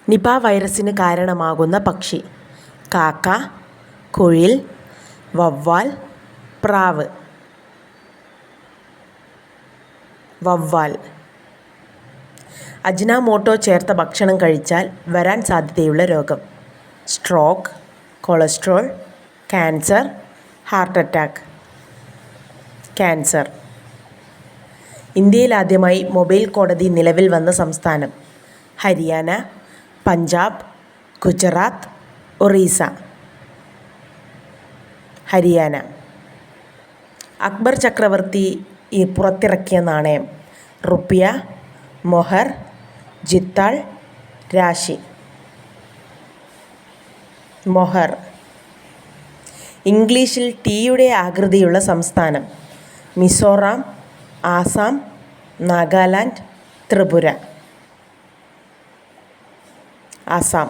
Nipah വൈറസിന് കാരണമാകുന്ന പക്ഷി: കാക്ക, കുയിൽ, വവ്വാൽ, പ്രാവ്. വവ്വാൽ. അജിനാമോട്ടോ ചേർത്ത ഭക്ഷണം കഴിച്ചാൽ വരാൻ സാധ്യതയുള്ള രോഗം: stroke, cholesterol, cancer, heart attack. Cancer. ഇന്ത്യയിൽ ആദ്യമായി മൊബൈൽ കോടതി നിലവിൽ വന്ന സംസ്ഥാനം: ഹരിയാന, പഞ്ചാബ്, ഗുജറാത്ത്, ഒറീസ. ഹരിയാന. അക്ബർ ചക്രവർത്തി പുറത്തിറക്കിയ നാണയം: റുപ്പിയ, മൊഹർ, ജിത്താൾ, രാശി. മൊഹർ. ഇംഗ്ലീഷിൽ ടീയുടെ ആകൃതിയുള്ള സംസ്ഥാനം: മിസോറാം, ആസാം, നാഗാലാൻഡ്, ത്രിപുര. ആസാം.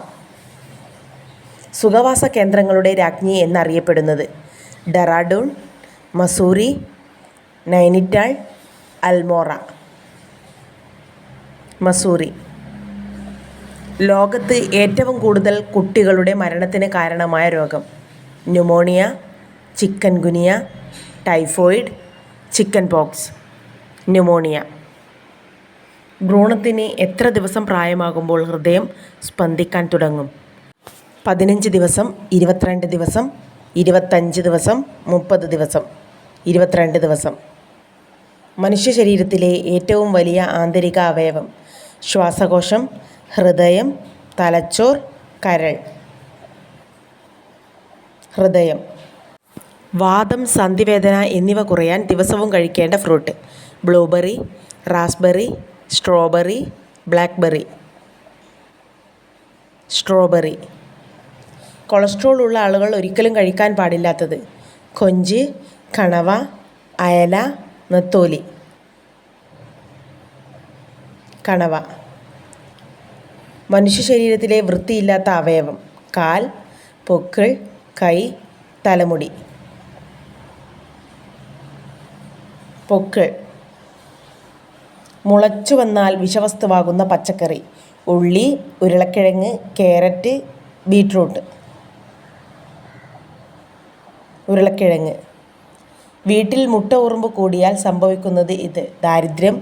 സുഖവാസ കേന്ദ്രങ്ങളുടെ രാജ്ഞി എന്നറിയപ്പെടുന്നത്: ഡെറാഡൂൺ, മസൂറി, നൈനിറ്റാൾ, അൽമോറ. മസൂറി. ലോകത്ത് ഏറ്റവും കൂടുതൽ കുട്ടികളുടെ മരണത്തിന് കാരണമായ രോഗം: pneumonia, chikungunya, typhoid, chicken pox. Pneumonia. ഭ്രൂണത്തിന് എത്ര ദിവസം പ്രായമാകുമ്പോൾ ഹൃദയം സ്പന്ദിക്കാൻ തുടങ്ങും? 15 ദിവസം, 22 ദിവസം, 25 ദിവസം, 30 ദിവസം. 22 ദിവസം. മനുഷ്യ ശരീരത്തിലെ ഏറ്റവും വലിയ ആന്തരിക അവയവം: ശ്വാസകോശം, ഹൃദയം, തലച്ചോർ, കരൾ. ഹൃദയം. വാതം, സന്ധിവേദന എന്നിവ കുറയാൻ ദിവസവും കഴിക്കേണ്ട fruit: blueberry, raspberry, strawberry, blackberry. Strawberry. Cholesterol ഉള്ള ആളുകൾ ഒരിക്കലും കഴിക്കാൻ പാടില്ലാത്തത്: കൊഞ്ച്, കണവ, അയല, നെത്തോലി. കണവ. മനുഷ്യ ശരീരത്തിലെ വൃത്തിയില്ലാത്ത അവയവം: കാൽ, പൊക്കിൾ, കൈ, തലമുടി. പൊക്കിൾ. മുളച്ചു വന്നാൽ വിഷവസ്തുവാകുന്ന പച്ചക്കറി: ഉള്ളി, ഉരുളക്കിഴങ്ങ്, കാരറ്റ്, ബീറ്റ്റൂട്ട്. ഉരുളക്കിഴങ്ങ്. വീട്ടിൽ മുട്ട ഉറുമ്പ് കൂടിയാൽ സംഭവിക്കുന്നത് ഇത്: ദാരിദ്ര്യം,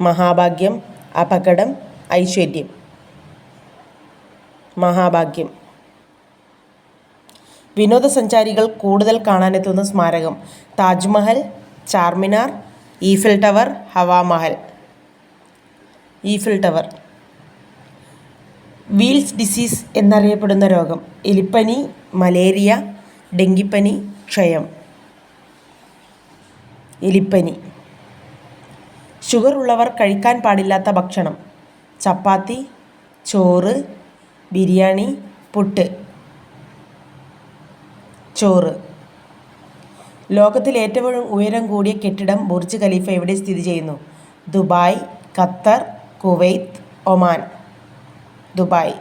മഹാഭാഗ്യം, അപകടം, ഐശ്വര്യം. മഹാഭാഗ്യം. വിനോദസഞ്ചാരികൾ കൂടുതൽ കാണാനെത്തുന്ന സ്മാരകം: Taj Mahal, Charminar, Eiffel tower, Hawa Mahal. Eiffel tower. Wheels disease എന്നറിയപ്പെടുന്ന രോഗം: എലിപ്പനി, മലേറിയ, ഡെങ്കിപ്പനി, ക്ഷയം. എലിപ്പനി. ഷുഗർ ഉള്ളവർ കഴിക്കാൻ പാടില്ലാത്ത ഭക്ഷണം: ചപ്പാത്തി, ചോറ്, ബിരിയാണി, പുട്ട്. ചോറ്. ലോകത്തിൽ ഏറ്റവും ഉയരം കൂടിയ കെട്ടിടം ബുർജ് ഖലീഫ എവിടെ സ്ഥിതി ചെയ്യുന്നു? Dubai, Qatar, Kuwait, Oman. Dubai.